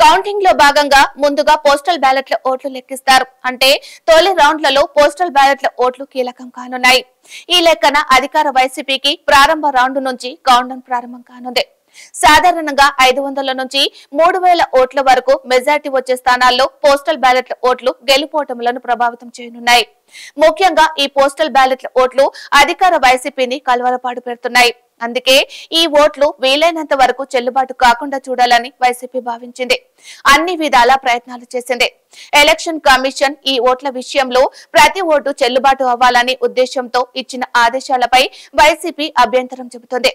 Counting లో భాగంగా ముందుగా పోస్టల్ బ్యాలెట్ల ఓట్లు లెక్కిస్తారు. అంటే తొలి రౌండ్లలో పోస్టల్ బ్యాలెట్ల ఓట్లు కీలకం కానున్నాయి. ఈ లెక్కన అధికార వైసీపీకి ప్రారంభ రౌండ్ నుంచి కౌంటౌన్ ప్రారంభం కానుంది. సాధారణంగా 500 నుంచి 3000 ఓట్ల వరకు మెజార్టీ వచ్చే స్థానాల్లో పోస్టల్ బ్యాలెట్ల ఓట్లు గెలుపోటములను ప్రభావితం చేయనున్నాయి. ముఖ్యంగా ఈ పోస్టల్ బ్యాలెట్ల ఓట్లు అధికార వైసీపీని కలవరపాటు పెడుతున్నాయి. అందుకే ఈ ఓట్లు వీలైనంత వరకు చెల్లుబాటు కాకుండా చూడాలని వైసీపీ భావించింది. అన్ని విధాల ప్రయత్నాలు చేసింది. ఎలక్షన్ కమిషన్ ఈ ఓట్ల విషయంలో ప్రతి ఓటు చెల్లుబాటు అవ్వాలని ఉద్దేశంతో ఇచ్చిన ఆదేశాలపై వైసీపీ అభ్యంతరం చెబుతోంది.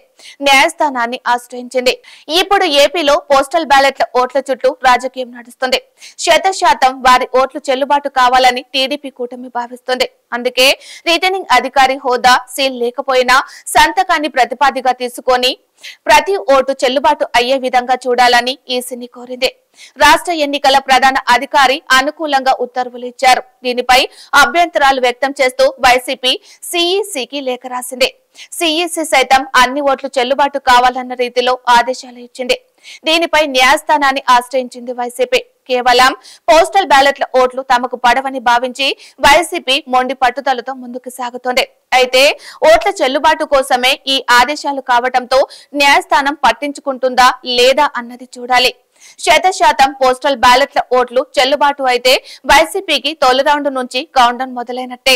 న్యాయస్థానాన్ని ఆశ్రయించింది. ఇప్పుడు ఏపీలో పోస్టల్ బ్యాలెట్ల ఓట్ల చుట్టూ రాజకీయం నడుస్తుంది. 100% వారి ఓట్లు చెల్లుబాటు కావాలని టీడీపీ కూటమి భావిస్తుంది. అందుకే రిటర్నింగ్ అధికారి హోదా సీల్ లేకపోయినా సంతకాన్ని ప్రతిపాదిగా తీసుకొని ప్రతి ఓటు చెల్లుబాటు అయ్యే విధంగా చూడాలని ఈసీని కోరింది. రాష్ట్ర ఎన్నికల ప్రధాన అధికారి అనుకూలంగా ఉత్తర్వులు ఇచ్చారు. దీనిపై అభ్యంతరాలు వ్యక్తం చేస్తూ వైసీపీ సిఈసికి లేఖ రాసింది. సిఈసి సైతం అన్ని ఓట్లు చెల్లుబాటు కావాలన్న రీతిలో ఆదేశాలు ఇచ్చింది. దీనిపై న్యాయస్థానాన్ని ఆశ్రయించింది వైసీపీ. కేవలం పోస్టల్ బ్యాలెట్ల ఓట్లు తమకు పడవని భావించి వైసీపీ మొండి పట్టుదలతో ముందుకు సాగుతోంది. అయితే ఓట్ల చెల్లుబాటు కోసమే ఈ ఆదేశాలు కావడంతో న్యాయస్థానం పట్టించుకుంటుందా లేదా అన్నది చూడాలి. 100% పోస్టల్ బ్యాలెట్ల ఓట్లు చెల్లుబాటు అయితే వైసీపీకి తొలి రౌండ్ నుంచి కౌంటౌన్ మొదలైనట్టే.